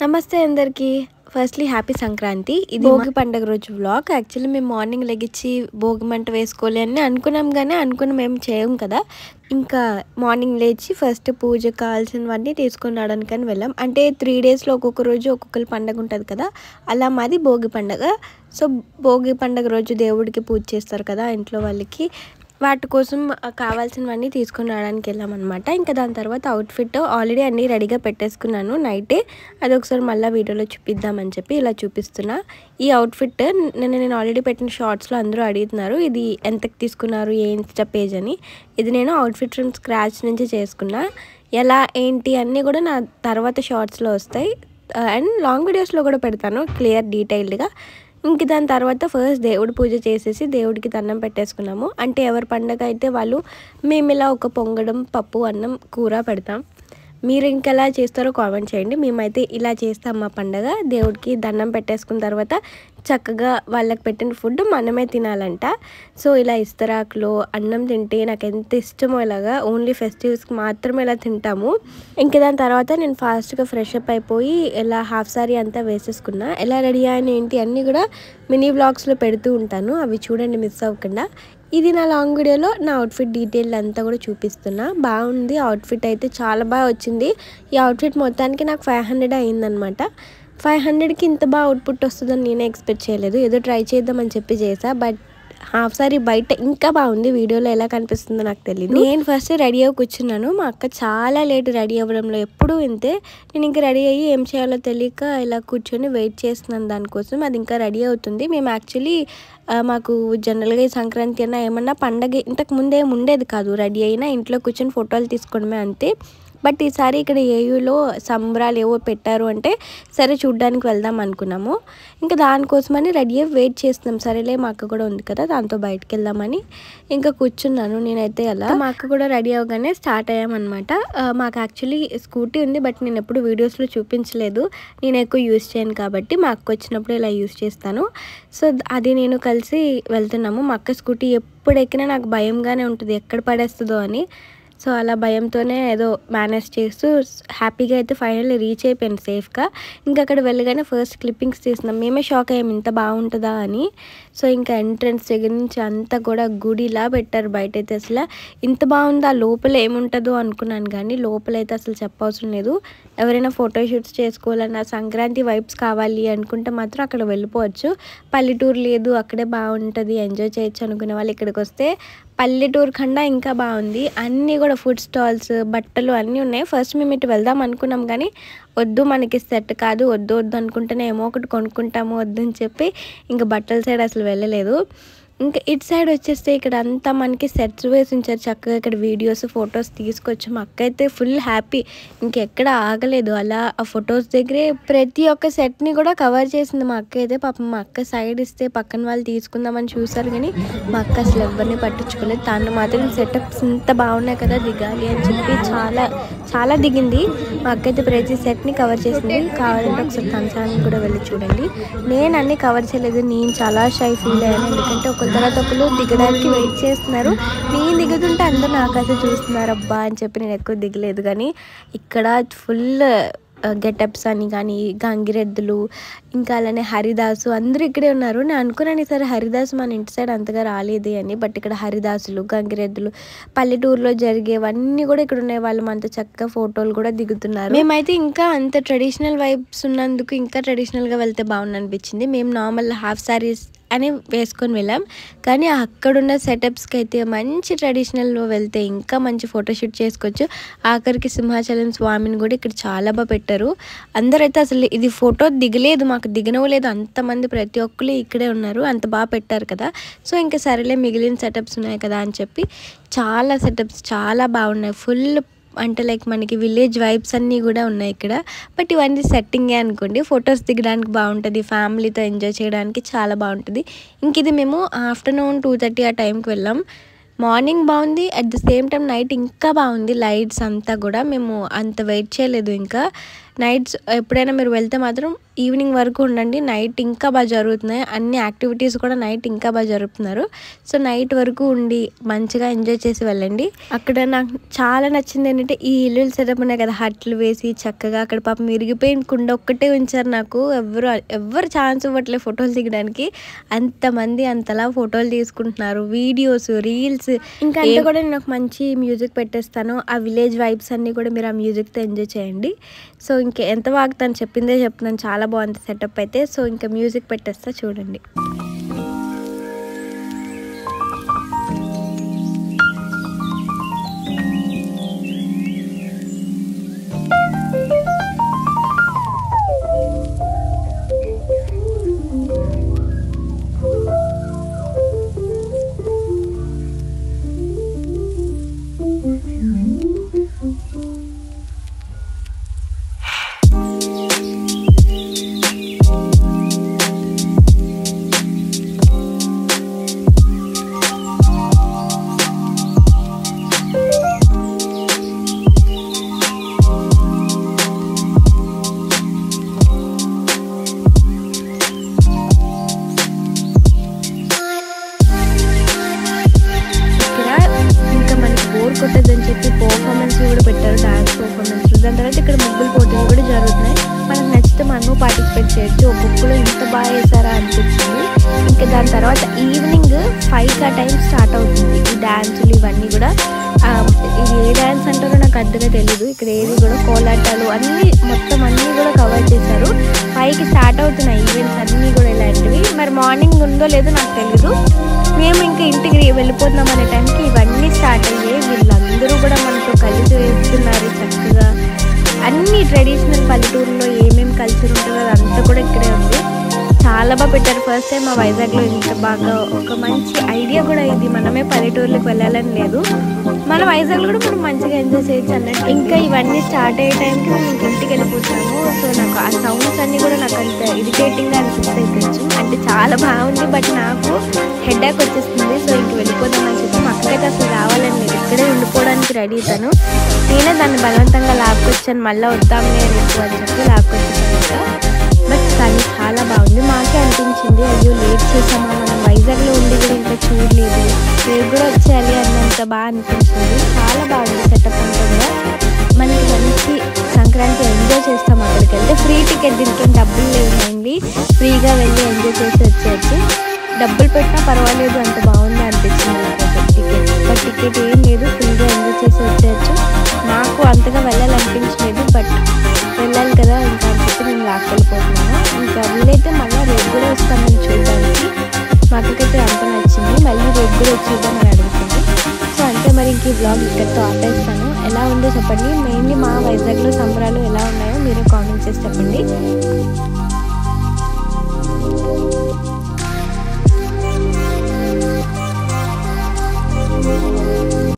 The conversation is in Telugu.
నమస్తే అందరికీ. Firstly happy Sankranti. ఇది భోగి పండుగ రోజు వ్లాగ్. యాక్చువల్లీ మేము మార్నింగ్ లెగిచ్చి భోగి మంట వేసుకోవాలి అని అనుకున్నాం, కానీ మేము చేయం కదా. ఇంకా మార్నింగ్ లేచి ఫస్ట్ పూజ కావాల్సినవన్నీ తీసుకొని రావడానికని వెళ్ళాం. అంటే 3 డేస్లో ఒక్కొక్క రోజు ఒక్కొక్కరి పండుగ ఉంటుంది కదా, అలా మాది భోగి పండుగ. సో భోగి పండుగ రోజు దేవుడికి పూజ చేస్తారు కదా ఇంట్లో వాళ్ళకి, వాటి కోసం కావాల్సినవన్నీ తీసుకొని రావడానికి వెళ్ళామన్నమాట. ఇంకా దాని తర్వాత అవుట్ఫిట్ ఆల్రెడీ అన్నీ రెడీగా పెట్టేసుకున్నాను నైటే. అది ఒకసారి మళ్ళీ వీడియోలో చూపిద్దామని చెప్పి ఇలా చూపిస్తున్నా. ఈ అవుట్ఫిట్ నేను ఆల్రెడీ పెట్టిన షార్ట్స్లో అందరూ అడుగుతున్నారు ఇది ఎంతకు తీసుకున్నారు, ఏ ఇన్స్టా పేజ్ అని. ఇది నేను అవుట్ఫిట్ ఫ్రమ్ స్క్రాచ్ నుంచి చేసుకున్నా. ఎలా ఏంటి అన్నీ కూడా నా తర్వాత షార్ట్స్లో వస్తాయి, అండ్ లాంగ్ వీడియోస్లో కూడా పెడతాను క్లియర్ డీటెయిల్డ్గా. ఇంక దాని తర్వాత ఫస్ట్ దేవుడి పూజ చేసేసి దేవుడికి దండం పెట్టేసుకున్నాము. అంటే ఎవరి పండగ అయితే వాళ్ళు మేము ఇలా ఒక పొంగడం, పప్పు, అన్నం, కూర పెడతాం. మీరు ఇంకెలా చేస్తారో కామెంట్ చేయండి. మేమైతే ఇలా చేస్తాం మా పండగ. దేవుడికి దండం పెట్టేసుకున్న తర్వాత చక్కగా వాళ్ళకి పెట్టిన ఫుడ్ మనమే తినాలంట. సో ఇలా ఇస్తరాకులో అన్నం తింటే నాకు ఎంత ఇష్టమో, ఇలాగా ఓన్లీ ఫెస్టివల్స్కి మాత్రమే ఇలా తింటాము. ఇంక దాని తర్వాత నేను ఫాస్ట్గా ఫ్రెష్ అప్ అయిపోయి ఇలా హాఫ్ సారీ అంతా వేసేసుకున్నా. ఎలా రెడీ అయిన ఏంటి అన్నీ కూడా మినీ బ్లాగ్స్లో పెడుతూ ఉంటాను, అవి చూడండి మిస్ అవ్వకుండా. ఇది నా లాంగ్ వీడియోలో నా అవుట్ఫిట్ డీటెయిల్ అంతా కూడా చూపిస్తున్నా. బాగుంది అవుట్ఫిట్ అయితే, చాలా బాగా వచ్చింది. ఈ అవుట్ఫిట్ మొత్తానికి నాకు 500 అయిందనమాట. 500కి ఇంత బాగా అవుట్పుట్ వస్తుందని నేనే ఎక్స్పెక్ట్ చేయలేదు. ఏదో ట్రై చేద్దామని చెప్పి చేసా, బట్ హాఫ్ సారీ బయట ఇంకా బాగుంది, వీడియోలో ఎలా కనిపిస్తుందో నాకు తెలియదు. నేను ఫస్ట్ రెడీ అయ్యి కూర్చున్నాను. మా అక్క చాలా లేట్ రెడీ అవ్వడంలో, ఎప్పుడూ ఇంతే. నేను ఇంకా రెడీ అయ్యి ఏం చేయాలో తెలియక ఇలా కూర్చొని వెయిట్ చేస్తున్నాను దానికోసం. అది ఇంకా రెడీ అవుతుంది. మేము యాక్చువల్లీ మాకు జనరల్గా ఈ సంక్రాంతి అన్న ఏమన్నా పండగ ఇంతకు ముందే ఉండేది కాదు. రెడీ అయినా ఇంట్లో కూర్చొని ఫోటోలు తీసుకోవడమే అంతే. బట్ ఈసారి ఇక్కడ ఏయూలో సంబరాలు ఏవో పెట్టారు అంటే సరే చూడ్డానికి వెళ్దాం అనుకున్నాము. ఇంకా దానికోసమని రెడీ అయ్యి వెయిట్ చేస్తున్నాం. సరేలే మా అక్క కూడా ఉంది కదా, దాంతో బయటకు వెళ్దామని ఇంకా కూర్చున్నాను నేనైతే. అలా మా అక్క కూడా రెడీ అవ్వగానే స్టార్ట్ అయ్యామన్నమాట. మాకు యాక్చువల్లీ స్కూటీ ఉంది, బట్ నేను ఎప్పుడు వీడియోస్లో చూపించలేదు. నేను ఎక్కువ యూజ్ చేయను కాబట్టి మా అక్క వచ్చినప్పుడు ఇలా యూజ్ చేస్తాను. సో అది నేను కలిసి వెళ్తున్నాము. మా అక్క స్కూటీ ఎప్పుడు ఎక్కినా నాకు భయంగానే ఉంటుంది, ఎక్కడ పడేస్తుందో అని. సో అలా భయంతోనే ఏదో మేనేజ్ చేస్తూ హ్యాపీగా అయితే ఫైనల్లీ రీచ్ అయిపోయాను సేఫ్గా. ఇంకా అక్కడ వెళ్ళగానే ఫస్ట్ క్లిప్పింగ్స్ తీసినాం. మేమే షాక్ అయ్యాం ఇంత బాగుంటుందా అని. సో ఇంకా ఎంట్రన్స్ దగ్గర నుంచి అంతా కూడా గుడిలా పెట్టారు బయట అయితే. అసలు ఇంత బాగుందా, లోపల ఏముంటుందో అనుకున్నాను, కానీ లోపలైతే అసలు చెప్పవసరం లేదు. ఎవరైనా ఫోటోషూట్స్ చేసుకోవాలన్నా, సంక్రాంతి వైబ్స్ కావాలి అనుకుంటే మాత్రం అక్కడ వెళ్ళిపోవచ్చు. పల్లెటూరు లేదు, అక్కడే బాగుంటుంది, ఎంజాయ్ చేయొచ్చు అనుకునే వాళ్ళు ఇక్కడికి వస్తే పల్లెటూరు కన్నా ఇంకా బాగుంది. అన్నీ కూడా ఫుడ్ స్టాల్స్, బట్టలు అన్నీ ఉన్నాయి. ఫస్ట్ మేము ఇటు వెళ్దాం అనుకున్నాం, కానీ వద్దు మనకి సెట్ కాదు, వద్దు అనుకుంటేనే ఏమో ఒకటి కొనుక్కుంటాము వద్దు అని చెప్పి ఇంకా బట్టల సైడ్ అసలు వెళ్ళలేదు. ఇంకా ఇటు సైడ్ వచ్చేస్తే ఇక్కడ అంతా మనకి సెట్స్ వేసి ఉంచారు చక్కగా. ఇక్కడ వీడియోస్, ఫొటోస్ తీసుకొచ్చి మా అక్క అయితే ఫుల్ హ్యాపీ, ఇంకెక్కడ ఆగలేదు. అలా ఆ ఫొటోస్ దగ్గరే ప్రతి ఒక్క సెట్ని కూడా కవర్ చేసింది మా అక్క అయితే. పాపం మా అక్క సైడ్ ఇస్తే పక్కన వాళ్ళు తీసుకుందామని చూసారు, కానీ మా అక్క అసలు ఎవరిని పట్టించుకోలేదు. తను మాత్రం సెటప్స్ ఇంత బాగున్నాయి కదా దిగాలి అని చెప్పి చాలా దిగింది. మా అక్క అయితే ప్రతి సెట్ని కవర్ చేసింది. కావాలంటే ఒకసారి తన ఛానల్ కూడా వెళ్ళి చూడండి. నేను అన్నీ కవర్ చేయలేదు, నేను చాలా షై ఫీల్ అయ్యాను. ఎందుకంటే ఒకరి తర్వాత ఒకరు దిగడానికి వెయిట్ చేస్తున్నారు. నేను దిగుతుంటే అందరూ నాకైతే చూస్తున్నారు అబ్బా అని చెప్పి నేను ఎక్కువ దిగలేదు. కానీ ఇక్కడ ఫుల్ గెటప్స్ అని కానీ, గంగిరెద్దులు, ఇంకా అలానే హరిదాసు అందరూ ఇక్కడే ఉన్నారు. నేను అనుకున్నాను సరే హరిదాసు మన ఇంటి సైడ్ అంతగా రాలేదు అని, బట్ ఇక్కడ హరిదాసులు, గంగిరెద్దులు, పల్లెటూరులో జరిగేవన్నీ కూడా ఇక్కడ ఉన్నాయి. వాళ్ళు మనతో చక్కగా ఫోటోలు కూడా దిగుతున్నారు. మేమైతే ఇంకా అంత ట్రెడిషనల్ వైబ్స్ ఉన్నందుకు ఇంకా ట్రెడిషనల్గా వెళ్తే బాగుంది అనిపించింది. మేము నార్మల్ హాఫ్ సారీస్ అని వేసుకొని వెళ్ళాం, కానీ అక్కడున్న సెటప్స్కి అయితే మంచి ట్రెడిషనల్లో వెళ్తే ఇంకా మంచి ఫోటోషూట్ చేసుకోవచ్చు. ఆఖరికి సింహాచలం స్వామిని కూడా ఇక్కడ చాలా బాగా పెట్టారు. అందరైతే అసలు ఇది ఫోటో దిగలేదు, మాకు దిగనవలేదు, అంతమంది ప్రతి ఒక్కరు ఇక్కడే ఉన్నారు, అంత బాగా పెట్టారు కదా. సో ఇంకా సరేలే మిగిలిన సెటప్స్ ఉన్నాయి కదా అని చెప్పి చాలా సెటప్స్ చాలా బాగున్నాయి. ఫుల్ అంటే లైక్ మనకి విలేజ్ వైబ్స్ అన్నీ కూడా ఉన్నాయి ఇక్కడ. బట్ ఇవన్నీ సెట్టింగే అనుకోండి, ఫొటోస్ దిగడానికి బాగుంటుంది, ఫ్యామిలీతో ఎంజాయ్ చేయడానికి చాలా బాగుంటుంది. ఇంక ఇది మేము ఆఫ్టర్నూన్ 2:30 ఆ టైంకి వెళ్ళాం. మార్నింగ్ బాగుంది, at the same time night ఇంకా బాగుంది. లైట్స్ అంతా కూడా మేము అంత వెయిట్ చేయలేదు. ఇంకా నైట్స్ ఎప్పుడైనా మీరు వెళ్తే మాత్రం ఈవినింగ్ వరకు ఉండండి, నైట్ ఇంకా బాగా జరుగుతున్నాయి, అన్ని యాక్టివిటీస్ కూడా నైట్ ఇంకా బాగా జరుపుతున్నారు. సో నైట్ వరకు ఉండి మంచిగా ఎంజాయ్ చేసి వెళ్ళండి. అక్కడ నాకు చాలా నచ్చింది ఏంటంటే ఈ ఇల్లు సెటప్ ఉన్నాయి కదా, హట్లు వేసి చక్కగా అక్కడ పాపం విరిగిపోయిన కుండ ఒక్కటే ఉంచారు. నాకు ఎవరు ఛాన్స్ ఇవ్వట్లేదు ఫోటోలు దిగడానికి, అంతమంది అంతలా ఫోటోలు తీసుకుంటున్నారు, వీడియోస్, రీల్స్. ఇంకా అంతా కూడా నేను ఒక మంచి మ్యూజిక్ పెట్టేస్తాను, ఆ విలేజ్ వైబ్స్ అన్నీ కూడా మీరు ఆ మ్యూజిక్తో ఎంజాయ్ చేయండి. సో ఇంకా ఎంత బాగా తను చెప్పిందే చెప్తున్నాను, చాలా బాగుంది సెటప్ అయితే. సో ఇంకా మ్యూజిక్ పెట్టేస్తా చూడండి. కొట్టదని చెప్పి పర్ఫార్మెన్స్ కూడా పెట్టారు, డాన్స్ పర్ఫార్మెన్స్. దాని తర్వాత ఇక్కడ ముగ్గులు పోటీలు కూడా జరుగుతున్నాయి. మనకు నచ్చితే మనము పార్టిసిపేట్ చేయొచ్చు. ఒక్కొక్కరు ఇంత బాగా వేసారా అనిపించింది. ఇంకా దాని తర్వాత ఈవినింగ్ 5కి ఆ టైం స్టార్ట్ అవుతుంది ఈ డ్యాన్సులు ఇవన్నీ కూడా. ఇది ఏ డ్యాన్స్ అంటారో నాకు అర్థంగా తెలీదు. ఇక్కడ ఏది కూడా కోలాటాలు అన్నీ మొత్తం అన్నీ కూడా కవర్ చేశారు. 5కి స్టార్ట్ అవుతున్నాయి ఈవెంట్స్ అన్నీ కూడా ఇలాంటివి. మరి మార్నింగ్ ఉందో లేదో నాకు తెలీదు. మేము ఇంకా ఇంటికి వెళ్ళిపోతున్నాం అనే టైంకి ఇవన్నీ స్టార్ట్ అయ్యాయి. వీళ్ళందరూ కూడా మనతో కలిసి వేస్తున్నారు చక్కగా. అన్ని ట్రెడిషనల్ పల్లెటూరులో ఏమేమి కల్చర్ ఉంటుందో అదంతా కూడా ఇక్కడే ఉంది. చాలా బాగా పెట్టారు. ఫస్ట్ టైం మా వైజాగ్లో ఇంత బాగా ఒక మంచి ఐడియా కూడా ఇది. మనమే పల్లెటూర్లకు వెళ్ళాలని లేదు, మన వైజాగ్లో కూడా మనం మంచిగా ఎంజాయ్ చేయొచ్చు అన్నట్టు. ఇంకా ఇవన్నీ స్టార్ట్ అయ్యే టైంకి మనం ఇంటికి వెళ్ళిపోతాము. సో నాకు ఆ సౌండ్స్ అన్నీ కూడా నాకు అంత ఇరిటేటింగ్గా అనిపిస్తాయి కొంచెం. అంటే చాలా బాగుంది, బట్ నాకు హెడ్ఏక్ వచ్చేస్తుంది. సో ఇంక వెళ్ళిపోదామని చెప్పి మా అక్కడికి అసలు రావాలని లేదు, ఇక్కడే ఉండిపోవడానికి రెడీ అవుతాను. నేనే దాన్ని బలవంతంగా లాక్కొచ్చాను, మళ్ళీ వద్దాంలే రేపు అని చెప్పి లాక్కొచ్చాను. బట్ కానీ చాలా బాగుంది. మాకే అనిపించింది అయ్యో లేట్ చేసామా, మనం వైజాగ్లో ఉండి కూడా ఇంకా చూడలేదు, రేపు కూడా వచ్చేయాలి అన్నంత బాగా అనిపించింది. చాలా బాగుంది సెటప్ అంతా కూడా. మనకి మంచి సంక్రాంతి ఎంజాయ్ చేస్తాం. అక్కడికి వెళ్తే ఫ్రీ టికెట్, దీనికి డబ్బులు లేవండి, ఫ్రీగా వెళ్ళి ఎంజాయ్ చేసి వచ్చేయచ్చు. డబ్బులు పెట్టినా పర్వాలేదు, అంత బాగుంది అనిపించింది నాకు టికెట్. బట్ టికెట్ ఏం లేదు, ఫ్రీగా ఎంజాయ్ చేసి వచ్చేయచ్చు. నాకు అంతగా వెళ్ళాలనిపించలేదు, బట్ వెళ్ళాలి కదా ఇంకా అని చెప్పి నేను లాక్కెళ్ళిపోతున్నాను. ఇంకా వీలైతే మళ్ళీ రేపు కూడా వస్తాను నేను చూడడానికి. మాకైతే అంత నచ్చింది, మళ్ళీ రేపు కూడా వచ్చేద్దామని అడుగుతుంది. సో అంతే, మరి ఇంక ఈ బ్లాగ్ ఇక్కడితో ఆపేస్తాను. ఎలా ఉందో చెప్పండి. మెయిన్లీ మా వైజాగ్లో సంబరాలు ఎలా ఉన్నాయో మీరు కామెంట్ చేసి చెప్పండి.